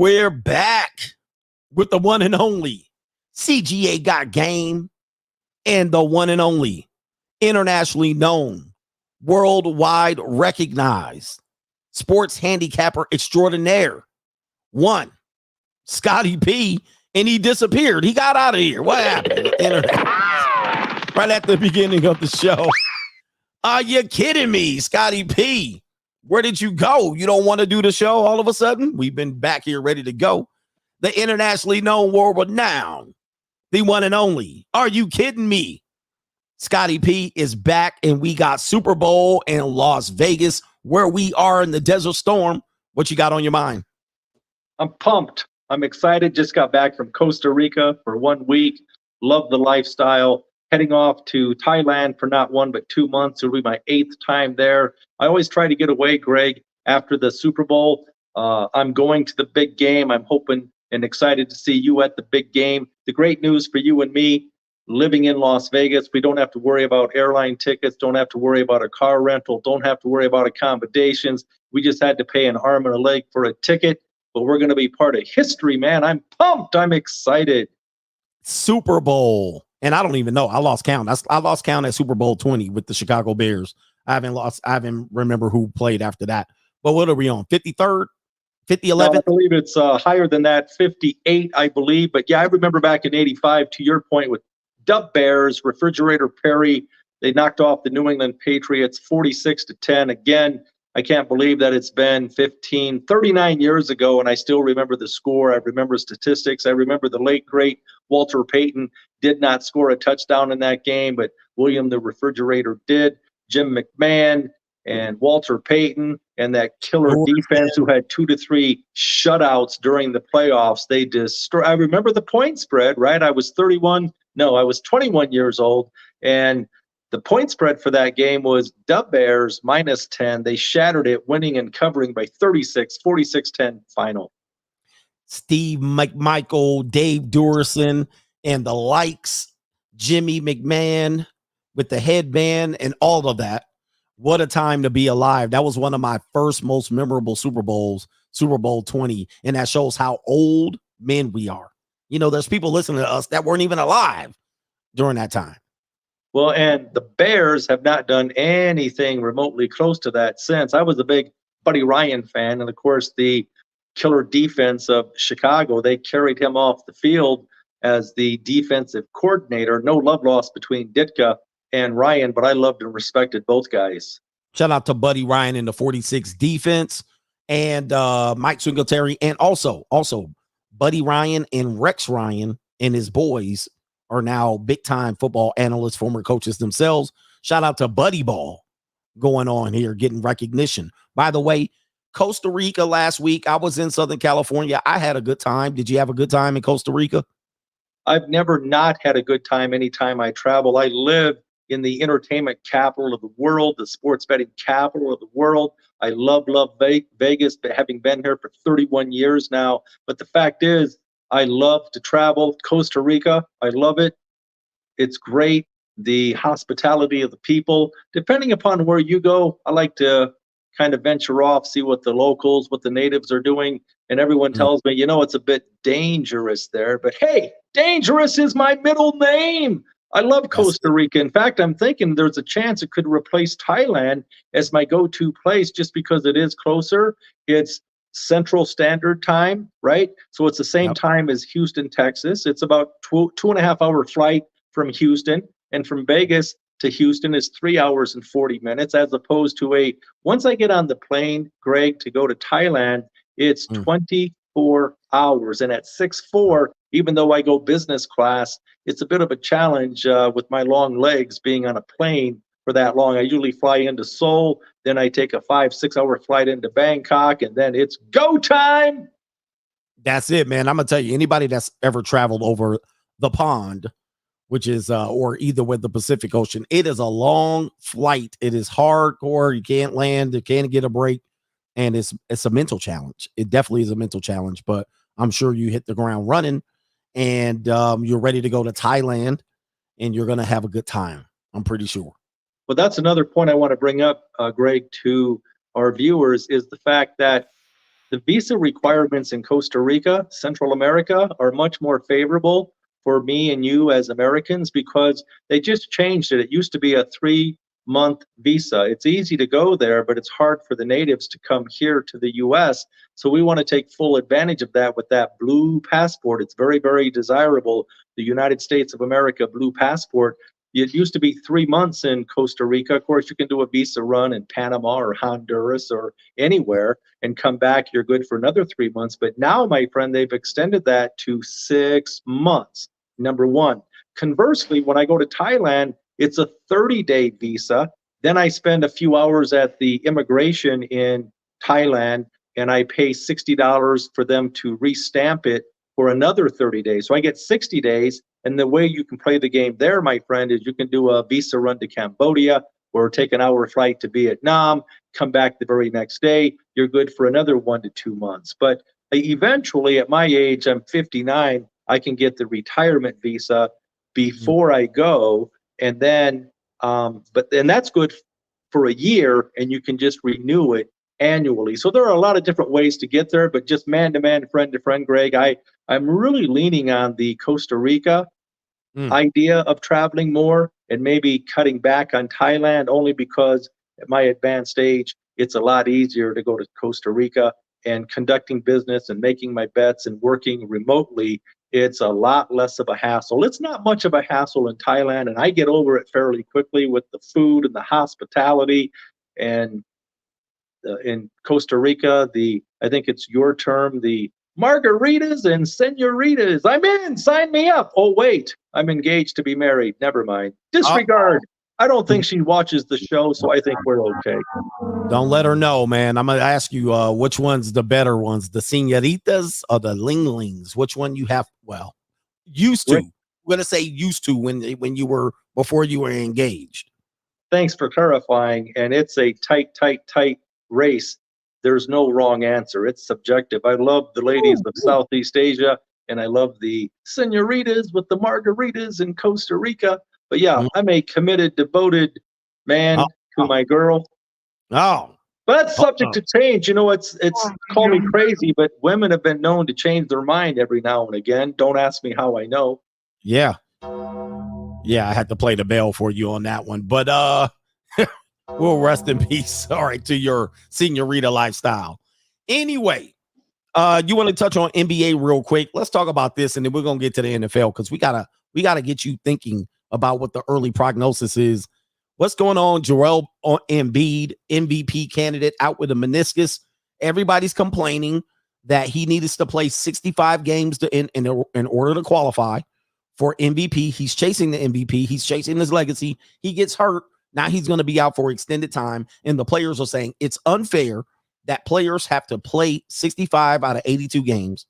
We're back with the one and only CGA Got Game and the one and only internationally known, worldwide recognized sports handicapper extraordinaire, one Scotty P, and he disappeared. He got out of here. What happened? Right at the beginning of the show. Are you kidding me, Scotty P? Where did you go? You don't want to do the show all of a sudden? We've been back here ready to go. The internationally known, world renowned, the one and only. Are you kidding me? Scotty P is back, and we got Super Bowl in Las Vegas, where we are in the Desert Storm. What you got on your mind? I'm pumped. I'm excited. Just got back from Costa Rica for 1 week. Love the lifestyle. Heading off to Thailand for not 1 but 2 months. It'll be my 8th time there. I always try to get away, Greg, after the Super Bowl. I'm going to the big game. I'm hoping and excited to see you at the big game. The great news for you and me, living in Las Vegas, we don't have to worry about airline tickets, don't have to worry about a car rental, don't have to worry about accommodations. We just had to pay an arm and a leg for a ticket, but we're going to be part of history, man. I'm pumped. I'm excited. Super Bowl. And I don't even know. I lost count. I lost count at Super Bowl 20 with the Chicago Bears. I haven't remember who played after that. But what are we on? 53rd? 50-11? I believe it's higher than that, 58, I believe. But yeah, I remember back in 85, to your point, with Dub Bears, Refrigerator Perry, they knocked off the New England Patriots 46-10. Again, I can't believe that it's been 39 years ago, and I still remember the score. I remember statistics. I remember the late, great Walter Payton did not score a touchdown in that game, but William the Refrigerator did. Jim McMahon and Walter Payton and that killer defense who had 2 to 3 shutouts during the playoffs. They destroyed. I remember the point spread, right? I was 21 years old, and the point spread for that game was Dub Bears -10. They shattered it, winning and covering by 36, 46-10 final. Steve McMichael, Dave Durson, and the likes, Jimmy McMahon with the headband and all of that. What a time to be alive. That was one of my first most memorable Super Bowls, Super Bowl 20. And that shows how old men we are. You know, there's people listening to us that weren't even alive during that time. Well, and the Bears have not done anything remotely close to that since. I was a big Buddy Ryan fan. And, of course, the killer defense of Chicago, they carried him off the field as the defensive coordinator. No love lost between Ditka and Ryan, but I loved and respected both guys. Shout out to Buddy Ryan in the 46 defense and Mike Singletary. And also Buddy Ryan and Rex Ryan and his boys are now big-time football analysts, former coaches themselves. Shout out to Buddy Ball going on here, getting recognition. By the way, Costa Rica last week, I was in Southern California. I had a good time. Did you have a good time in Costa Rica? I've never not had a good time anytime I travel. I live in the entertainment capital of the world, the sports betting capital of the world. I love Vegas, having been here for 31 years now. But the fact is, I love to travel. Costa Rica, I love it. It's great. The hospitality of the people. Depending upon where you go, I like to kind of venture off, see what the locals, what the natives are doing. And everyone tells me, it's a bit dangerous there. But hey, dangerous is my middle name. I love Costa Rica. In fact, I'm thinking there's a chance it could replace Thailand as my go-to place just because it is closer. It's Central Standard Time, right? So it's the same time as Houston, Texas. It's about 2.5-hour flight from Houston, and from Vegas to Houston is 3 hours and 40 minutes, as opposed to once I get on the plane, Greg, to go to Thailand, it's 24 hours. And at 6'4", even though I go business class, it's a bit of a challenge with my long legs being on a plane for that long. I usually fly into Seoul, then I take a 5-6 hour flight into Bangkok, and then it's go time. That's it, man. I'm gonna tell you, anybody that's ever traveled over the pond, which is or either with the Pacific Ocean, it is a long flight. It is hardcore. You can't land, you can't get a break, and it's a mental challenge. It definitely is a mental challenge, but I'm sure you hit the ground running, and you're ready to go to Thailand, and you're gonna have a good time. I'm pretty sure. Well, that's another point I want to bring up, Greg, to our viewers, is the fact that The visa requirements in Costa Rica, Central America, are much more favorable for me and you as Americans because they just changed it. It used to be a 3-month visa. It's easy to go there, but it's hard for the natives to come here to the US. So we want to take full advantage of that with that blue passport. It's very, very desirable. The United States of America blue passport. It used to be 3 months in Costa Rica. Of course, you can do a visa run in Panama or Honduras or anywhere and come back. You're good for another 3 months. But now, my friend, they've extended that to 6 months. Number one. Conversely, when I go to Thailand, it's a 30-day visa. Then I spend a few hours at the immigration in Thailand and I pay $60 for them to restamp it for another 30 days. So I get 60 days. And the way you can play the game there, my friend, is you can do a visa run to Cambodia or take an hour flight to Vietnam, come back the very next day. You're good for another 1 to 2 months. But eventually, at my age, I'm 59, I can get the retirement visa before I go. And then, and that's good for a year, and you can just renew it annually. So there are a lot of different ways to get there, but just man to man, friend to friend, Greg, I'm really leaning on the Costa Rica idea of traveling more and maybe cutting back on Thailand only because at my advanced age, it's a lot easier to go to Costa Rica and conducting business and making my bets and working remotely. It's a lot less of a hassle. It's not much of a hassle in Thailand, and I get over it fairly quickly with the food and the hospitality. And in Costa Rica, I think it's your term, the margaritas and senoritas. I'm in, sign me up. Oh, wait, I'm engaged to be married. Never mind. Disregard. I don't think she watches the show, so I think we're okay. Don't let her know, man. I'm gonna ask you which one's the better ones, the senoritas or the linglings? Which one you have? Well, used to. I'm gonna say used to when you were before you were engaged. Thanks for clarifying. And it's a tight race. There's no wrong answer. It's subjective. I love the ladies of Southeast Asia, and I love the senoritas with the margaritas in Costa Rica. But yeah, I'm a committed, devoted man to my girl. Oh. But that's subject to change. You know, it's call me crazy, but women have been known to change their mind every now and again. Don't ask me how I know. Yeah. Yeah, I had to play the bell for you on that one. But we'll rest in peace. All right, to your senorita lifestyle. Anyway, you want to touch on NBA real quick? Let's talk about this, and then we're gonna get to the NFL because we gotta get you thinking about what the early prognosis is. What's going on? Joel Embiid, MVP candidate, out with a meniscus. Everybody's complaining that he needs to play 65 games in order to qualify for MVP. He's chasing the MVP. He's chasing his legacy. He gets hurt. Now he's going to be out for extended time. And the players are saying it's unfair that players have to play 65 out of 82 games,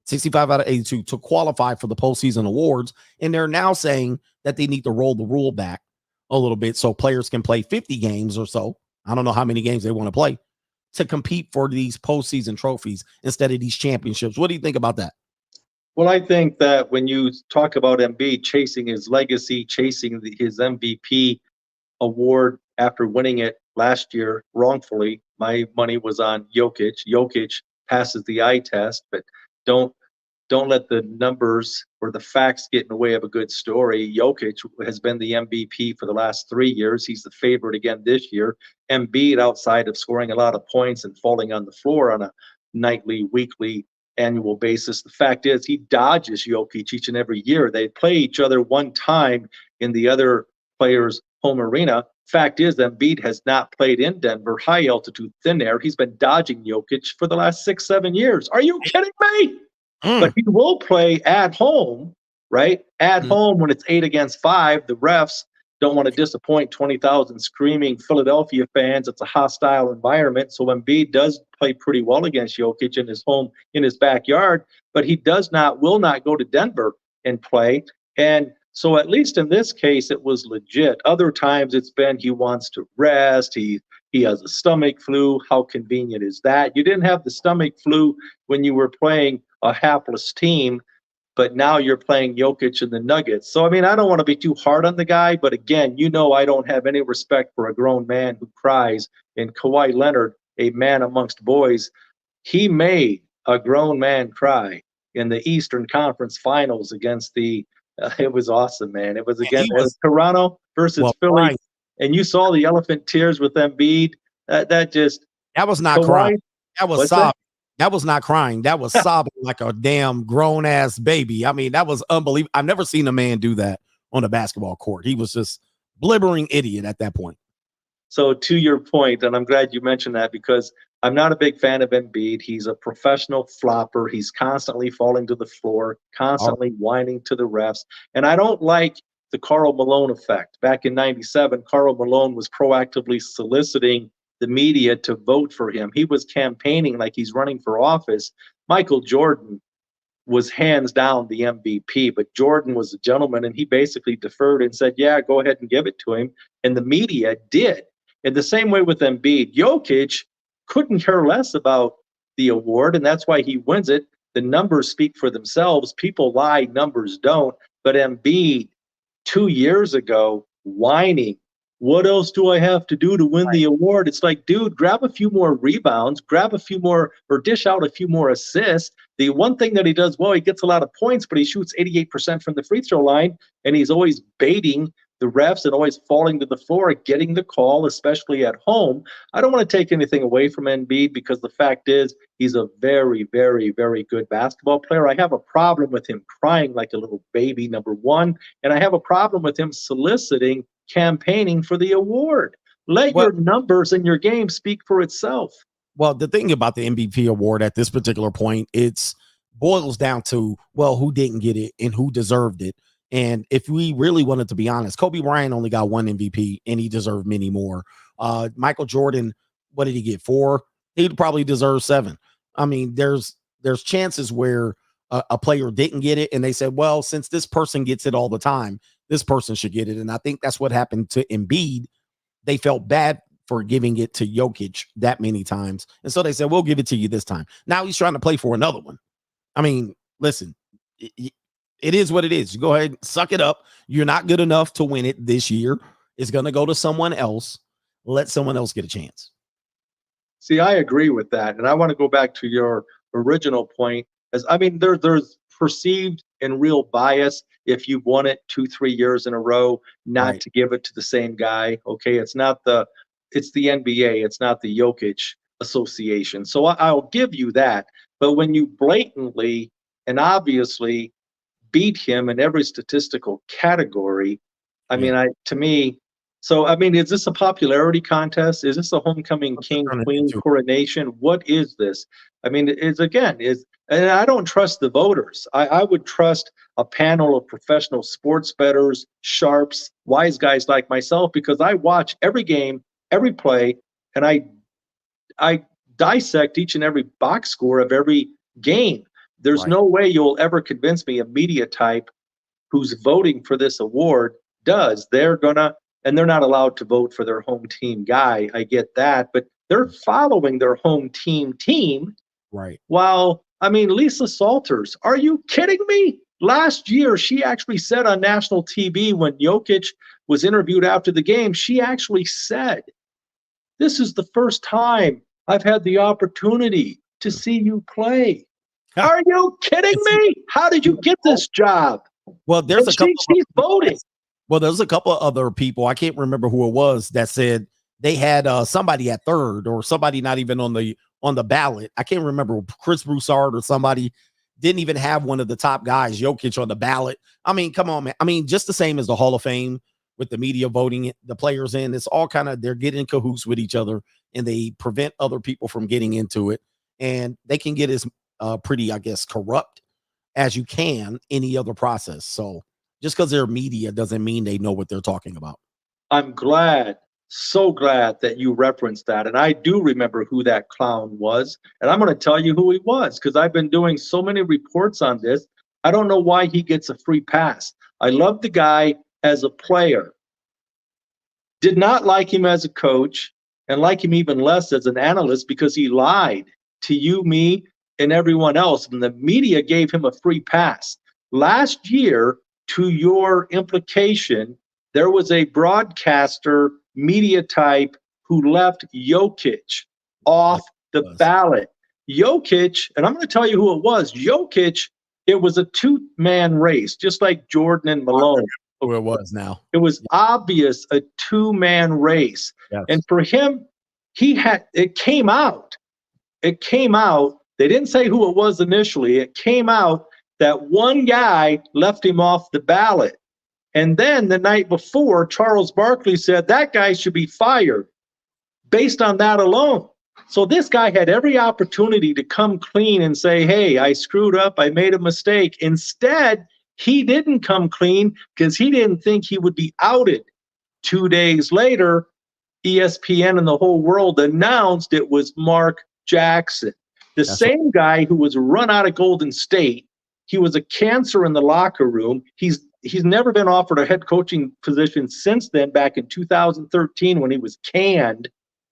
65 out of 82 to qualify for the postseason awards. And they're now saying that they need to roll the rule back a little bit so players can play 50 games or so. I don't know how many games they want to play to compete for these postseason trophies instead of these championships. What do you think about that? Well, I think that when you talk about Embiid chasing his legacy, chasing his MVP award after winning it last year wrongfully, my money was on Jokic. Jokic passes the eye test, but don't let the numbers or the facts get in the way of a good story. Jokic has been the MVP for the last 3 years. He's the favorite again this year. Embiid, outside of scoring a lot of points and falling on the floor on a nightly, weekly, annual basis, the fact is he dodges Jokic each and every year. They play each other one time in the other player's home arena. Fact is, Embiid has not played in Denver, high altitude, thin air. He's been dodging Jokic for the last 6-7 years. Are you kidding me? But he will play at home, right? At home when it's 8 against 5. The refs don't want to disappoint 20,000 screaming Philadelphia fans. It's a hostile environment. So Embiid does play pretty well against Jokic in his home, in his backyard, but he will not go to Denver and play. And so at least in this case, it was legit. Other times it's been he wants to rest. He has a stomach flu. How convenient is that? You didn't have the stomach flu when you were playing a hapless team, but now you're playing Jokic and the Nuggets. So, I mean, I don't want to be too hard on the guy, but again, I don't have any respect for a grown man who cries. And Kawhi Leonard, a man amongst boys, He made a grown man cry in the Eastern Conference Finals against the. It was awesome, man. It was And he against, it was was, Toronto versus well, Philly, crying. and you saw the elephant tears with Embiid. That just That was not crying. Kawhi. That was What's that? sobbing. That was not crying. That was sobbing like a damn grown ass baby. I mean, that was unbelievable. I've never seen a man do that on a basketball court. He was just blibbering idiot at that point. So to your point, and I'm glad you mentioned that because I'm not a big fan of Embiid. He's a professional flopper. He's constantly falling to the floor, All constantly whining to the refs. And I don't like the Karl Malone effect. Back in 97, Karl Malone was proactively soliciting the media to vote for him. He was campaigning like he's running for office. Michael Jordan was hands down the MVP, but Jordan was a gentleman and he basically deferred and said, yeah, go ahead and give it to him. And the media did. In the same way with Embiid, Jokic couldn't care less about the award, and that's why he wins it. The numbers speak for themselves. People lie, numbers don't. But Embiid, 2 years ago, whining, what else do I have to do to win the award? It's like, dude, grab a few more rebounds, grab a few more, or dish out a few more assists. The one thing that he does well, he gets a lot of points, but he shoots 88% from the free throw line, and he's always baiting the refs and always falling to the floor, getting the call, especially at home. I don't want to take anything away from Embiid because the fact is he's a very, very, very good basketball player. I have a problem with him crying like a little baby, number one, and I have a problem with him soliciting, campaigning for the award. Let well, your numbers in your game speak for itself. well, the thing about the MVP award at this particular point, it's boils down to, well, who didn't get it and who deserved it. And if we really wanted to be honest, Kobe Bryant only got one MVP and he deserved many more. Michael Jordan, what did he get? 4? He'd probably deserve 7. I mean, there's chances where a player didn't get it and they said, well, since this person gets it all the time, this person should get it. And I think that's what happened to Embiid. They felt bad for giving it to Jokic that many times. And so they said, we'll give it to you this time. Now he's trying to play for another one. I mean, listen, it is what it is. You go ahead, suck it up. You're not good enough to win it this year. It's going to go to someone else. Let someone else get a chance. See, I agree with that. And I want to go back to your original point. As I mean, there's perceived and real bias if you've won it 2-3 years in a row, not Right. to give it to the same guy. Okay. It's the NBA, it's not the Jokic association. So I'll give you that. But when you blatantly and obviously beat him in every statistical category, I Yeah. mean, to me, so I mean, is this a popularity contest? Is this a homecoming What's it king turning queen into? coronation? What is this? I mean, it's again is, and I don't trust the voters. I would trust a panel of professional sports bettors, sharps, wise guys like myself because I watch every game, every play, and I dissect each and every box score of every game. There's Right. no way you'll ever convince me a media type who's voting for this award does. And they're not allowed to vote for their home team guy. I get that, but they're following their home team. Right. While, I mean, Lisa Salters, are you kidding me? Last year, she actually said on national TV when Jokic was interviewed after the game, she actually said, this is the first time I've had the opportunity to see you play. Are you kidding me? How did you get this job? Well, there's And a couple of she's voting. well, there's a couple of other people. I can't remember who it was that said they had somebody at third or somebody not even on the ballot. I can't remember, Chris Broussard or somebody didn't even have one of the top guys, Jokic, on the ballot. I mean, come on, man. I mean, just the same as the Hall of Fame with the media voting the players in. It's all kind of, they're getting cahoots with each other and they prevent other people from getting into it. And they can get as pretty, I guess, corrupt as you can any other process. So just because they're media doesn't mean they know what they're talking about. I'm glad, so glad that you referenced that. And I do remember who that clown was. And I'm going to tell you who he was because I've been doing so many reports on this. I don't know why he gets a free pass. I love the guy as a player. Did not like him as a coach and like him even less as an analyst because he lied to you, me, and everyone else. And the media gave him a free pass. Last year, to your implication, there was a broadcaster media type who left Jokic off the ballot. Jokic, and I'm going to tell you who it was. Jokic, it was a two-man race, just like Jordan and Malone. Who it was now. It was obvious a two-man race. Yes. And for him, it came out. It came out. They didn't say who it was initially. It came out that one guy left him off the ballot. And then the night before, Charles Barkley said that guy should be fired based on that alone. So this guy had every opportunity to come clean and say, hey, I screwed up. I made a mistake. Instead, he didn't come clean because he didn't think he would be outed. 2 days later, ESPN and the whole world announced it was Mark Jackson, the same guy who was run out of Golden State. He was a cancer in the locker room. He's never been offered a head coaching position since then, back in 2013 when he was canned.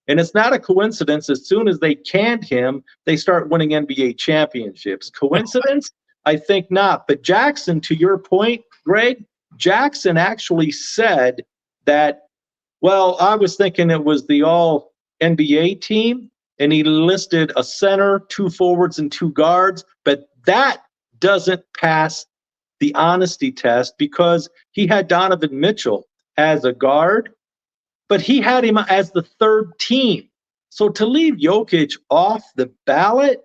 And it's not a coincidence. As soon as they canned him, they start winning NBA championships. Coincidence? I think not. But Jackson, to your point, Greg, Jackson actually said that, well, I was thinking it was the all NBA team, and he listed a center, 2 forwards, and 2 guards. But that doesn't pass the honesty test because he had Donovan Mitchell as a guard, but he had him as the 3rd team. So to leave Jokic off the ballot,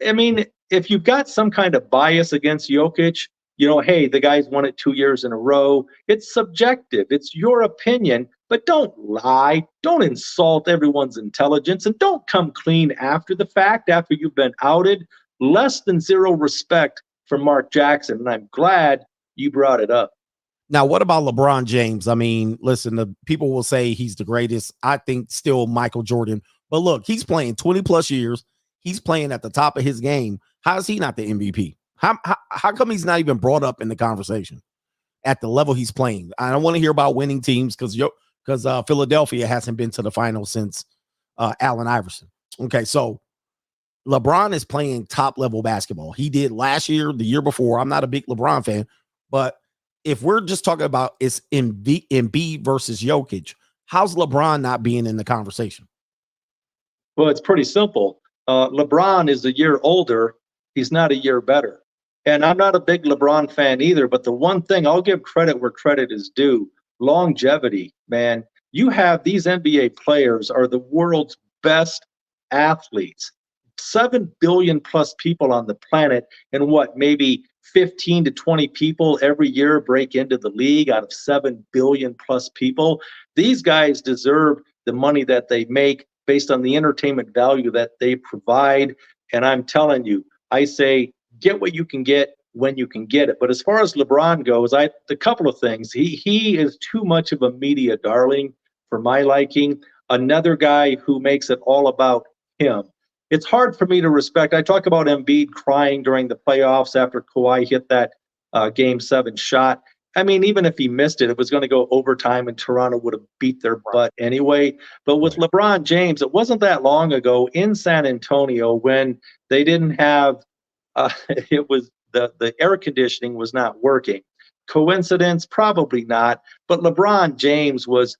I mean, if you've got some kind of bias against Jokic, hey, the guy's won it 2 years in a row. It's subjective. It's your opinion, but don't lie. Don't insult everyone's intelligence, and don't come clean after the fact, after you've been outed. Less than zero respect for Mark Jackson, and I'm glad you brought it up. Now, what about LeBron James? I mean, listen, the people will say he's the greatest. I think still Michael Jordan. But look, he's playing 20 plus years. He's playing at the top of his game. How is he not the MVP? How come he's not even brought up in the conversation at the level he's playing? I don't want to hear about winning teams because Philadelphia hasn't been to the finals since Allen Iverson. Okay, so LeBron is playing top level basketball. He did last year, the year before. I'm not a big LeBron fan, but if we're just talking about it's Embiid versus Jokic, how's LeBron not being in the conversation? Well, it's pretty simple. LeBron is a year older. He's not a year better. And I'm not a big LeBron fan either, but the one thing I'll give credit where credit is due, longevity, man. You have these NBA players are the world's best athletes. 7 billion plus people on the planet, and maybe 15 to 20 people every year break into the league out of 7 billion plus people. These guys deserve the money that they make based on the entertainment value that they provide. And I'm telling you, I say, get what you can get when you can get it. But as far as LeBron goes, a couple of things. He is too much of a media darling for my liking. Another guy who makes it all about him. It's hard for me to respect. I talk about Embiid crying during the playoffs after Kawhi hit that Game 7 shot. I mean, even if he missed it, it was going to go overtime and Toronto would have beat their butt anyway. But with LeBron James, it wasn't that long ago in San Antonio when they didn't have it was the air conditioning was not working. Coincidence? Probably not. But LeBron James was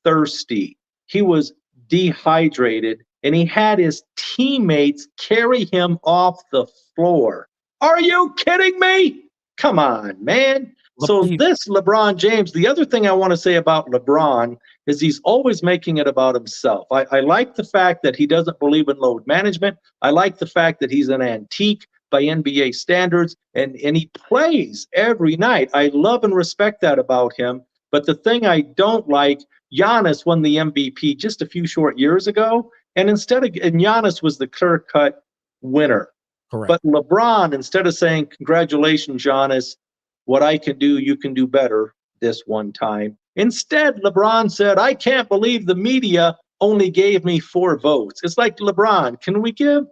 thirsty. He was dehydrated, and he had his teammates carry him off the floor. Are you kidding me? Come on, man. So this LeBron James, the other thing I want to say about LeBron is he's always making it about himself. I like the fact that he doesn't believe in load management. I like the fact that he's an antique by NBA standards, and he plays every night. I love and respect that about him. But the thing I don't like, Giannis won the MVP just a few short years ago, and Giannis was the clear-cut winner. Correct. But LeBron, instead of saying, congratulations, Giannis, what I can do, you can do better this one time. Instead, LeBron said, I can't believe the media only gave me 4 votes. It's like, LeBron, can we give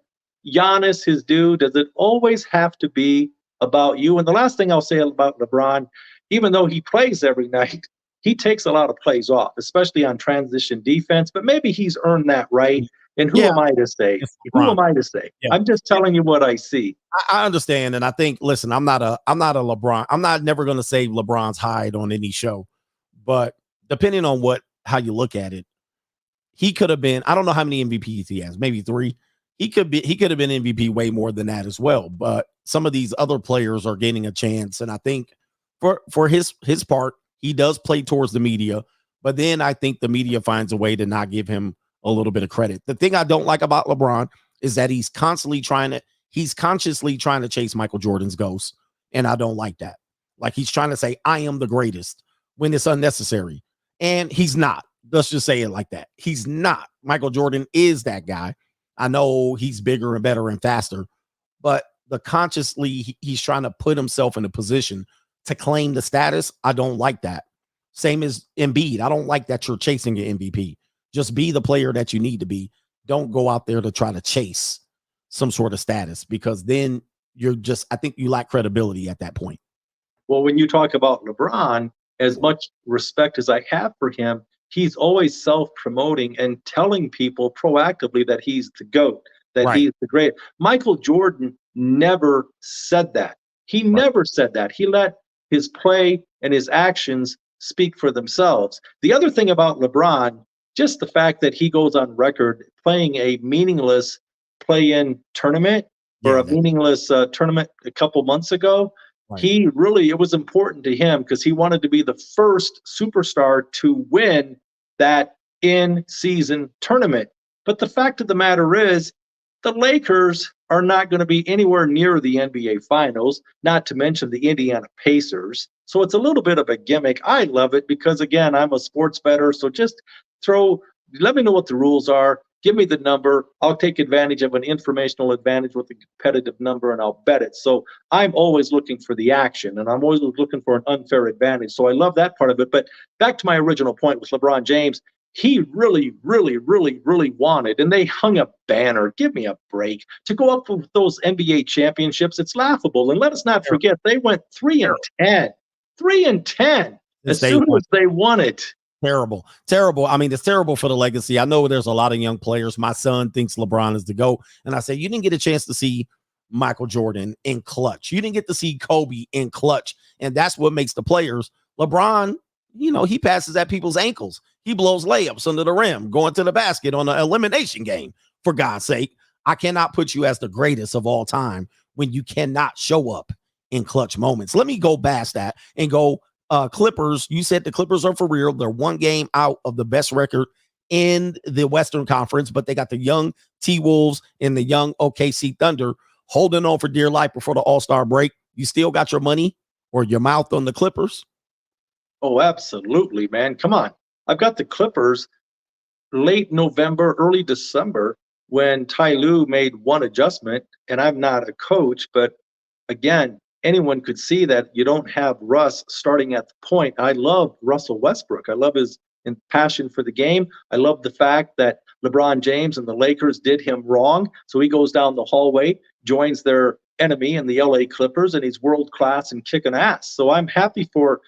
Giannis his due? Does it always have to be about you? And the last thing I'll say about LeBron, even though he plays every night, he takes a lot of plays off, especially on transition defense, but maybe he's earned that right. And who am I to say? Who am I to say? Yeah. I'm just telling you what I see. I understand. And I think, listen, I'm not a LeBron. I'm not never going to say LeBron's hide on any show, but depending on how you look at it, he could have been, I don't know how many MVPs he has, maybe 3. he could have been MVP way more than that as well. But some of these other players are getting a chance, and I think for his part, he does play towards the media. But then I think the media finds a way to not give him a little bit of credit. The thing I don't like about LeBron is that he's consciously trying to chase Michael Jordan's ghost, and I don't like that. Like he's trying to say I am the greatest when it's unnecessary, and he's not. Let's just say it like that. He's not. Michael Jordan is that guy. I know he's bigger and better and faster, but he's trying to put himself in a position to claim the status. I don't like that. Same as Embiid. I don't like that you're chasing your MVP. Just be the player that you need to be. Don't go out there to try to chase some sort of status, because then I think you lack credibility at that point. Well, when you talk about LeBron, as much respect as I have for him, he's always self-promoting and telling people proactively that he's the GOAT, that Right. he's the great. Michael Jordan never said that. He never said that. He let his play and his actions speak for themselves. The other thing about LeBron, just the fact that he goes on record playing a meaningless play-in tournament or a meaningless tournament a couple months ago, it was important to him because he wanted to be the first superstar to win that in-season tournament. But the fact of the matter is, the Lakers are not going to be anywhere near the NBA Finals, not to mention the Indiana Pacers. So it's a little bit of a gimmick. I love it because, again, I'm a sports bettor. So just let me know what the rules are. Give me the number. I'll take advantage of an informational advantage with a competitive number, and I'll bet it. So I'm always looking for the action, and I'm always looking for an unfair advantage. So I love that part of it. But back to my original point with LeBron James, he really, really, really, really wanted, and they hung a banner, give me a break, to go up with those NBA championships. It's laughable. And let us not forget, they went 3-10. 3-10 as soon as they won it. Terrible. I mean, it's terrible for the legacy. I know there's a lot of young players. My son thinks LeBron is the GOAT. And I say, you didn't get a chance to see Michael Jordan in clutch. You didn't get to see Kobe in clutch. And that's what makes the players. LeBron, he passes at people's ankles. He blows layups under the rim, going to the basket on an elimination game. For God's sake, I cannot put you as the greatest of all time when you cannot show up in clutch moments. Let me go past that and go Clippers. You said the Clippers are for real. They're one game out of the best record in the Western Conference, but they got the young T-Wolves and the young OKC Thunder holding on for dear life before the All-Star break. You still got your money or your mouth on the Clippers? Oh, absolutely, man. Come on. I've got the Clippers late November, early December, when Ty Lue made one adjustment, and I'm not a coach, but again, anyone could see that you don't have Russ starting at the point. I love Russell Westbrook. I love his passion for the game. I love the fact that LeBron James and the Lakers did him wrong. So he goes down the hallway, joins their enemy in the LA Clippers, and he's world class and kicking ass. So I'm happy for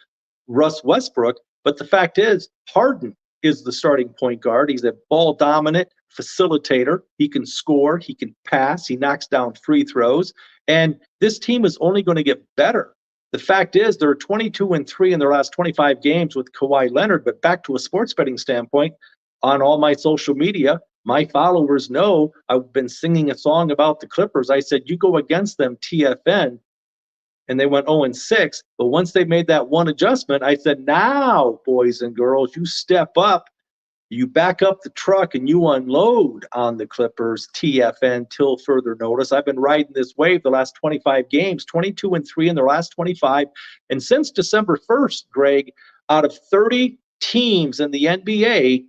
Russ Westbrook. But the fact is, Harden is the starting point guard. He's a ball dominant facilitator. He can score, he can pass, he knocks down free throws. And this team is only going to get better. The fact is, they're 22-3 in their last 25 games with Kawhi Leonard. But back to a sports betting standpoint, on all my social media, my followers know I've been singing a song about the Clippers. I said, you go against them, TFN. And they went 0-6. But once they made that one adjustment, I said, now, boys and girls, you step up. You back up the truck and you unload on the Clippers, TFN, till further notice. I've been riding this wave the last 25 games, 22-3 in their last 25. And since December 1st, Greg, out of 30 teams in the NBA,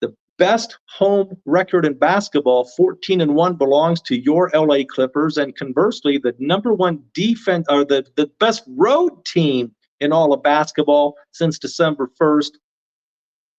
the best home record in basketball, 14-1, belongs to your LA Clippers. And conversely, the number one defense, or the best road team in all of basketball since December 1st,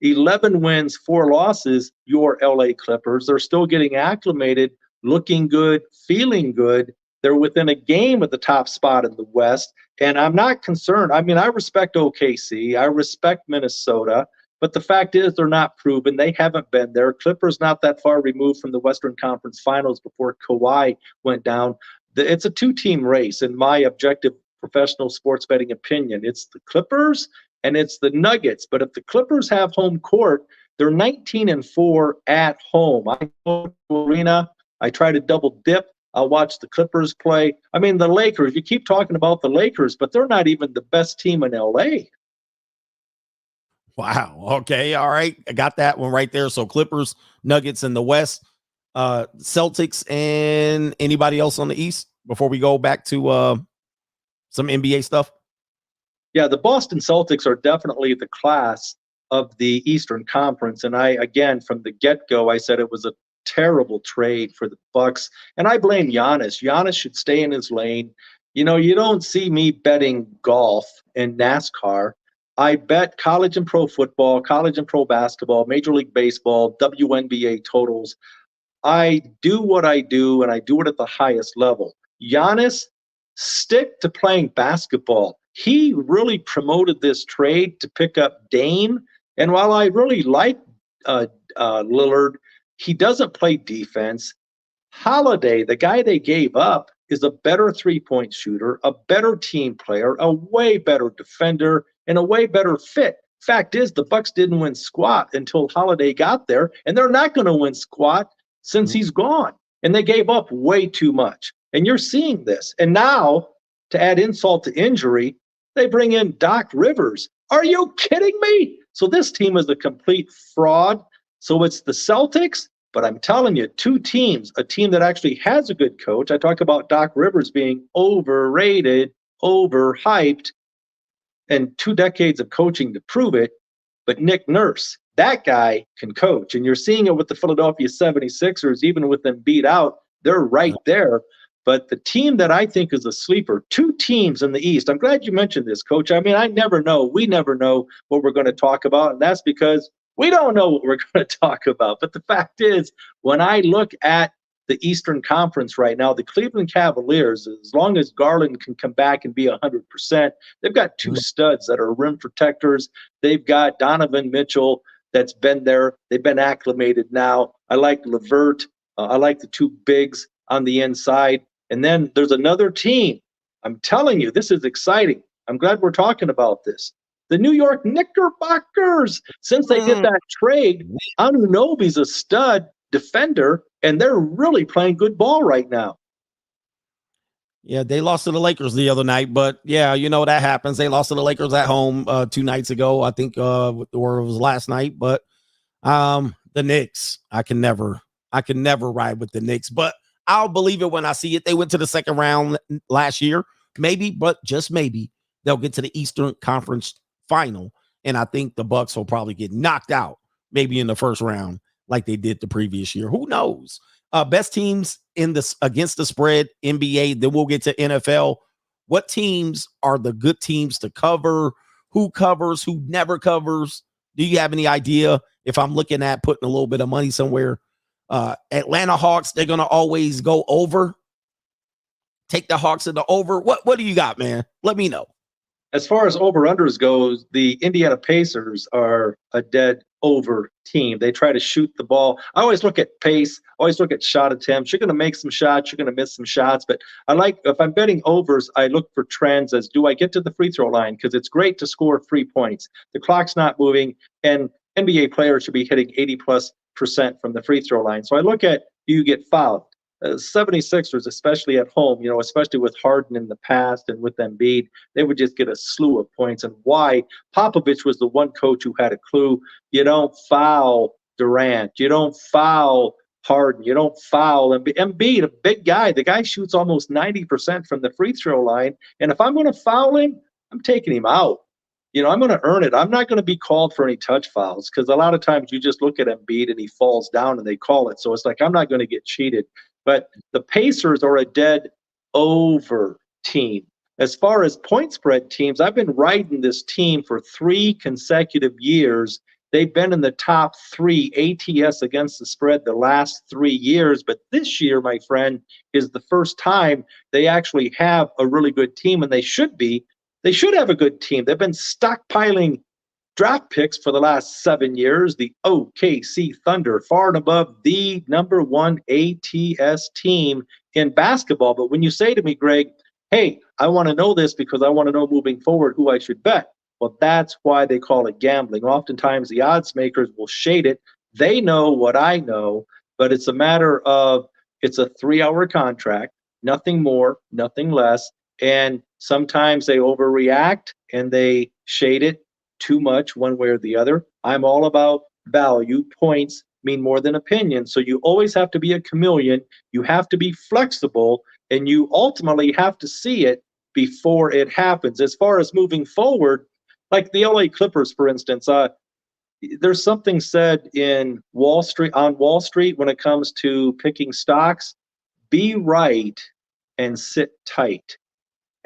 11 wins, 4 losses, your LA Clippers. They're still getting acclimated, looking good, feeling good. They're within a game of the top spot in the West. And I'm not concerned. I mean, I respect OKC. I respect Minnesota. But the fact is, they're not proven. They haven't been there. Clippers not that far removed from the Western Conference Finals before Kawhi went down. It's a two-team race, in my objective professional sports betting opinion. It's the Clippers and it's the Nuggets. But if the Clippers have home court, they're 19-4 at home. I go to the arena. I try to double dip. I'll watch the Clippers play. I mean, the Lakers, you keep talking about the Lakers, but they're not even the best team in LA. Wow. Okay. All right. I got that one right there. So Clippers, Nuggets in the West, Celtics, and anybody else on the East before we go back to some NBA stuff? Yeah, the Boston Celtics are definitely the class of the Eastern Conference. And I, again, from the get-go, I said it was a terrible trade for the Bucks. And I blame Giannis. Giannis should stay in his lane. You know, you don't see me betting golf and NASCAR. I bet college and pro football, college and pro basketball, Major League Baseball, WNBA totals. I do what I do, and I do it at the highest level. Giannis, stick to playing basketball. He really promoted this trade to pick up Dame. And while I really like Lillard, he doesn't play defense. Holiday, the guy they gave up, is a better three-point shooter, a better team player, a way better defender, and a way better fit. Fact is, the Bucks didn't win squat until Holiday got there, and they're not going to win squat since he's gone. And they gave up way too much. And you're seeing this. And now, to add insult to injury, they bring in Doc Rivers. Are you kidding me? So this team is a complete fraud. So it's the Celtics, but I'm telling you, two teams, a team that actually has a good coach. I talk about Doc Rivers being overrated, overhyped, and 2 decades of coaching to prove it. But Nick Nurse, that guy can coach. And you're seeing it with the Philadelphia 76ers, even with them beat out, they're right there. But the team that I think is a sleeper, 2 teams in the East. I'm glad you mentioned this, Coach. I mean, I never know. We never know what we're going to talk about. And that's because we don't know what we're going to talk about. But the fact is, when I look at the Eastern Conference right now, the Cleveland Cavaliers, as long as Garland can come back and be 100%, they've got 2 studs that are rim protectors. They've got Donovan Mitchell that's been there. They've been acclimated now. I like LeVert. I like the 2 bigs on the inside. And then there's another team. I'm telling you, this is exciting. I'm glad we're talking about this. The New York Knickerbockers. Since they did that trade, Anunoby's a stud defender, and they're really playing good ball right now. Yeah, they lost to the Lakers the other night, but yeah, you know that happens. They lost to the Lakers at home 2 nights ago. I think or it was last night, but the Knicks, I can never ride with the Knicks, but I'll believe it when I see it. They went to the second round last year, maybe, but just maybe they'll get to the Eastern Conference final, and I think the Bucks will probably get knocked out maybe in the first round like they did the previous year. Who knows? Best teams in this against the spread, NBA. Then we'll get to NFL. What teams are the good teams to cover? Who covers? Who never covers? Do you have any idea? If I'm looking at putting a little bit of money somewhere, Atlanta Hawks, they're gonna always go over. Take the Hawks in the over. What do you got, man? Let me know. As far as over-unders goes, the Indiana Pacers are a dead over team. They try to shoot the ball. I always look at pace, always look at shot attempts. You're going to make some shots, you're going to miss some shots. But I like, if I'm betting overs, I look for trends as, do I get to the free throw line? Because it's great to score 3 points. The clock's not moving, and NBA players should be hitting 80+% from the free throw line. So I look at, do you get fouled? 76ers, especially at home, you know, especially with Harden in the past and with Embiid, they would just get a slew of points. And why? Popovich was the one coach who had a clue. You don't foul Durant. You don't foul Harden. You don't foul Embiid, a big guy. The guy shoots almost 90% from the free throw line. And if I'm going to foul him, I'm taking him out. You know, I'm going to earn it. I'm not going to be called for any touch fouls, because a lot of times you just look at Embiid and he falls down and they call it. So it's like, I'm not going to get cheated. But the Pacers are a dead over team. As far as point spread teams, I've been riding this team for 3 consecutive years. They've been in the top 3 ATS against the spread the last 3 years. But this year, my friend, is the first time they actually have a really good team, and they should be. They should have a good team. They've been stockpiling draft picks for the last 7 years. The OKC Thunder, far and above the #1 ATS team in basketball. But when you say to me, Greg, hey, I want to know this because I want to know moving forward who I should bet. Well, that's why they call it gambling. Oftentimes the odds makers will shade it. They know what I know, but it's a matter of, It's a 3-hour contract, nothing more, nothing less. And sometimes they overreact and they shade it too much one way or the other. I'm all about value. Points mean more than opinion. So you always have to be a chameleon. You have to be flexible, and you ultimately have to see it before it happens. As far as moving forward, like the LA Clippers, for instance, there's something said in Wall Street when it comes to picking stocks: be right and sit tight.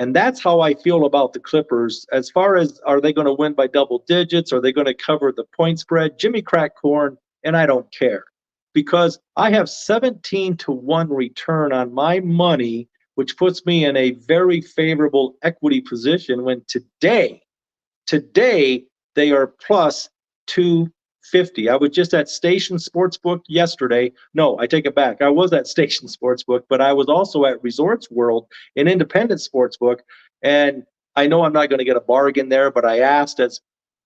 And that's how I feel about the Clippers. As far as, are they going to win by double digits? Are they going to cover the point spread? Jimmy crack corn, and I don't care, because I have 17-1 return on my money, which puts me in a very favorable equity position when today they are plus 250. I was just at Station Sportsbook yesterday. No, I take it back. I was at Station Sportsbook, but I was also at Resorts World, an independent sportsbook. And I know I'm not going to get a bargain there, but I asked, as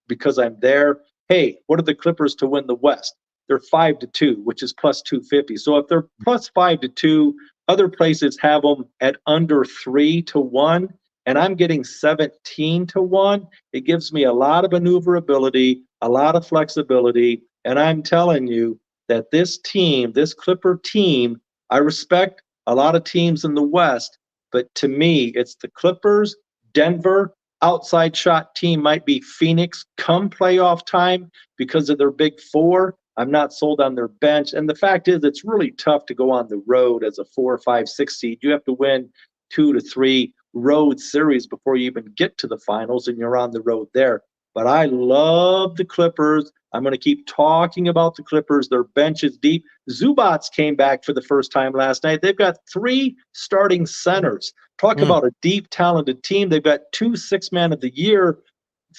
because I'm there, hey, what are the Clippers to win the West? They're 5-2, which is plus 250. So if they're plus 5-2, other places have them at under 3-1, and I'm getting 17-1. It gives me a lot of maneuverability, a lot of flexibility, and I'm telling you that this team, this Clipper team, I respect a lot of teams in the West, but to me, it's the Clippers, Denver. Outside shot team might be Phoenix come playoff time because of their big four. I'm not sold on their bench. And the fact is, it's really tough to go on the road as a 4, 5, 6 seed. You have to win 2 to 3 road series before you even get to the finals, and you're on the road there. But I love the Clippers. I'm going to keep talking about the Clippers. Their bench is deep. Zubats came back for the first time last night. They've got 3 starting centers. Talk about a deep, talented team. They've got 2 Six-Man of the Year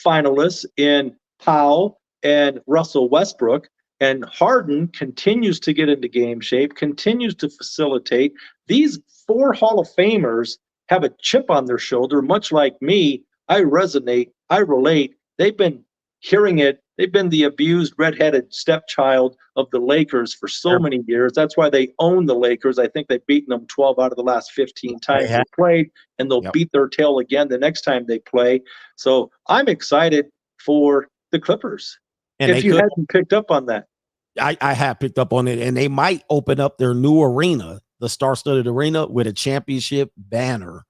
finalists in Powell and Russell Westbrook. And Harden continues to get into game shape, continues to facilitate. These 4 Hall of Famers have a chip on their shoulder, much like me. I resonate. I relate. They've been hearing it. They've been the abused, redheaded stepchild of the Lakers for so many years. That's why they own the Lakers. I think they've beaten them 12 out of the last 15 times they played, and they'll beat their tail again the next time they play. So I'm excited for the Clippers. And if you hadn't picked up on that. I have picked up on it, and they might open up their new arena, the star-studded arena, with a championship banner.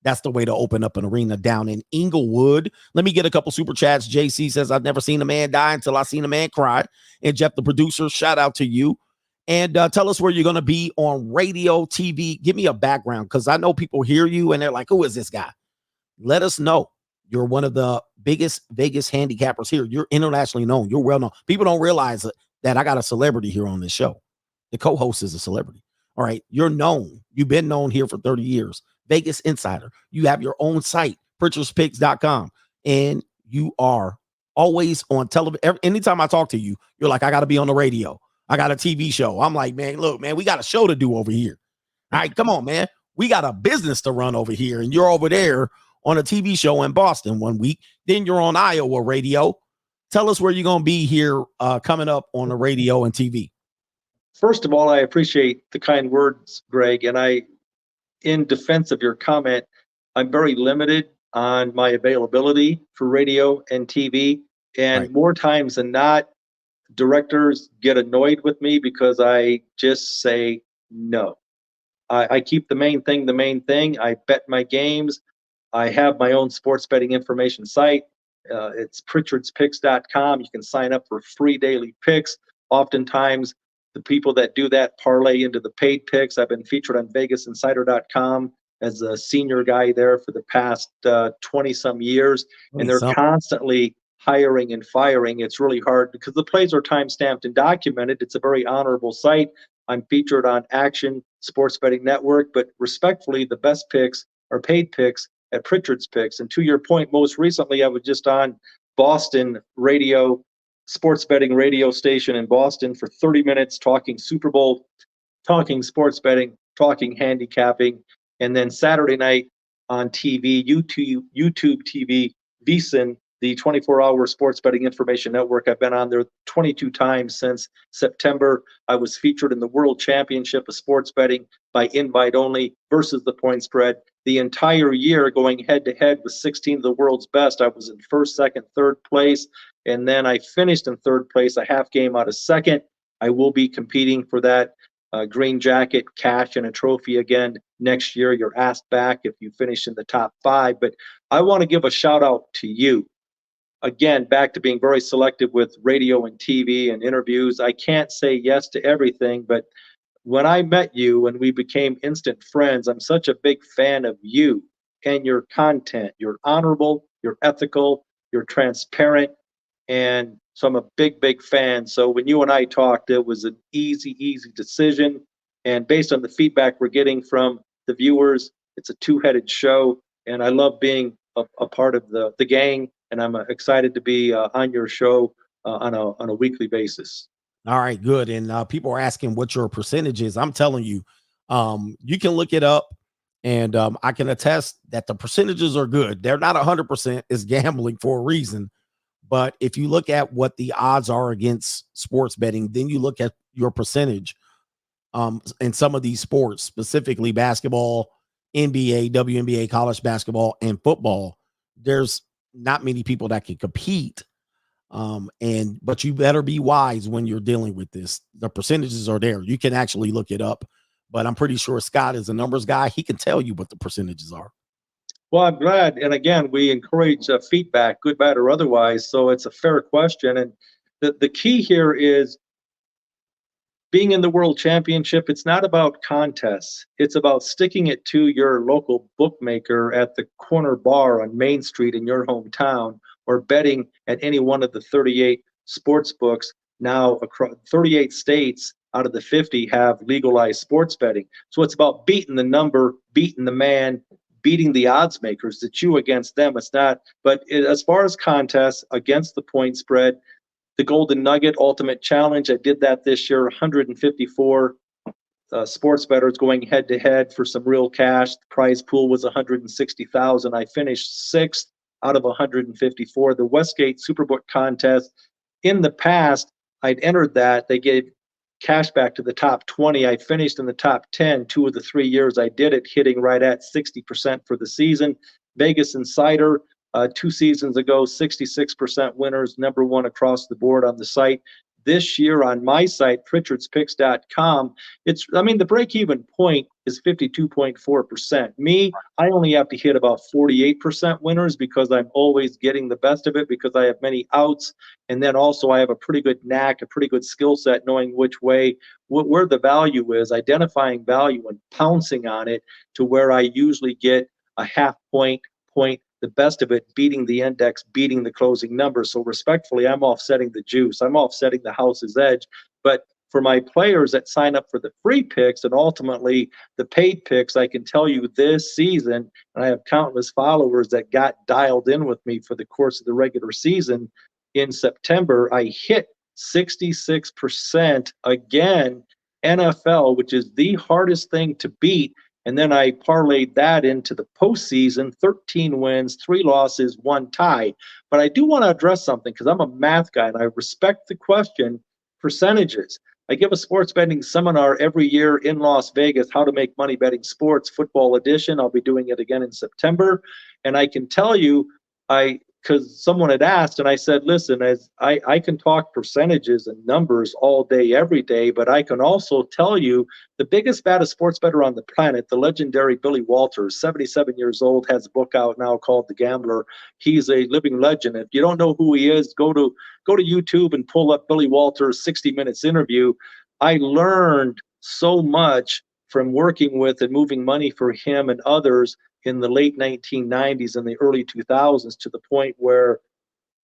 That's the way to open up an arena down in Inglewood. Let me get a couple super chats. JC says, I've never seen a man die until I seen a man cry. And Jeff, the producer, shout out to you. And tell us where you're going to be on radio, TV. Give me a background, because I know people hear you and they're like, who is this guy? Let us know. You're one of the biggest Vegas handicappers here. You're internationally known. You're well known. People don't realize that I got a celebrity here on this show. The co-host is a celebrity. All right. You're known. You've been known here for 30 years. Vegas Insider. You have your own site, pritchardspicks.com, and you are always on television. Anytime I talk to you, you're like, I got to be on the radio. I got a TV show. I'm like, man, look, man, we got a show to do over here. All right, come on, man. We got a business to run over here, and you're over there on a TV show in Boston one week. Then you're on Iowa radio. Tell us where you're going to be here coming up on the radio and TV. First of all, I appreciate the kind words, Greg, and in defense of your comment, I'm very limited on my availability for radio and TV. And more times than not, directors get annoyed with me because I just say no. I keep the main thing the main thing. I bet my games. I have my own sports betting information site. It's pritchardspicks.com. You can sign up for free daily picks. Oftentimes, the people that do that parlay into the paid picks. I've been featured on vegasinsider.com as a senior guy there for the past 20-some years, and they're constantly hiring and firing. It's really hard because the plays are time-stamped and documented. It's a very honorable site. I'm featured on Action Sports Betting Network, but respectfully, the best picks are paid picks at Pritchard's Picks. And to your point, most recently, I was just on Boston radio, sports betting radio station in Boston for 30 minutes talking Super Bowl, talking sports betting, talking handicapping. And then Saturday night on TV, YouTube TV, VSiN, the 24-hour sports betting information network. I've been on there 22 times since September. I was featured in the World Championship of Sports Betting by invite only versus the point spread. The entire year going head to head with 16 of the world's best. I was in first, second, third place, and then I finished in third place, a half game out of second. I will be competing for that green jacket, cash, and a trophy again next year. You're asked back if you finish in the top 5. But I want to give a shout out to you. Again, back to being very selective with radio and TV and interviews. I can't say yes to everything, but when I met you and we became instant friends, I'm such a big fan of you and your content. You're honorable, you're ethical, you're transparent, and so I'm a big, big fan. So when you and I talked, it was an easy, easy decision. And based on the feedback we're getting from the viewers, it's a two-headed show. And I love being a part of the gang. And I'm excited to be on your show on a weekly basis. All right, good. And people are asking what your percentage is. I'm telling you, you can look it up, and I can attest that the percentages are good. They're not 100%. It's gambling for a reason. But if you look at what the odds are against sports betting, then you look at your percentage in some of these sports, specifically basketball, NBA, WNBA, college basketball, and football. There's not many people that can compete. But you better be wise when you're dealing with this. The percentages are there. You can actually look it up. But I'm pretty sure Scott is a numbers guy. He can tell you what the percentages are. Well, I'm glad. And again, we encourage feedback, good, bad, or otherwise. So it's a fair question. And the key here is being in the World Championship. It's not about contests. It's about sticking it to your local bookmaker at the corner bar on Main Street in your hometown, or betting at any one of the 38 sports books. Now, across 38 states out of the 50 have legalized sports betting. So it's about beating the number, beating the man, beating the odds makers. It's you against them. It's not. But as far as contests against the point spread, the Golden Nugget Ultimate Challenge, I did that this year. 154 sports bettors going head to head for some real cash. The prize pool was 160,000. I finished 6th out of 154. The Westgate Superbook contest, in the past, I'd entered that. They gave cash back to the top 20. I finished in the top 10 2 of the 3 years I did it, hitting right at 60% for the season. Vegas Insider, 2 seasons ago, 66% winners, #1 across the board on the site. This year on my site, pritchardspicks.com, the break-even point is 52.4%. Me, I only have to hit about 48% winners because I'm always getting the best of it because I have many outs. And then also I have a pretty good knack, a pretty good skill set, knowing which way, where the value is, identifying value and pouncing on it to where I usually get a half point, the best of it, beating the index, beating the closing number. So respectfully, I'm offsetting the juice. I'm offsetting the house's edge. But for my players that sign up for the free picks and ultimately the paid picks, I can tell you this season, and I have countless followers that got dialed in with me for the course of the regular season. In September, I hit 66% again, NFL, which is the hardest thing to beat. And then I parlayed that into the postseason, 13 wins, 3 losses, 1 tie. But I do want to address something because I'm a math guy and I respect the question, percentages. I give a sports betting seminar every year in Las Vegas, How to Make Money Betting Sports, Football Edition. I'll be doing it again in September. And I can tell you, because someone had asked, and I said, listen, as I can talk percentages and numbers all day, every day, but I can also tell you the biggest, baddest sports bettor on the planet, the legendary Billy Walters, 77 years old, has a book out now called The Gambler. He's a living legend. If you don't know who he is, go to YouTube and pull up Billy Walters' 60 Minutes interview. I learned so much from working with and moving money for him and others in the late 1990s and the early 2000s, to the point where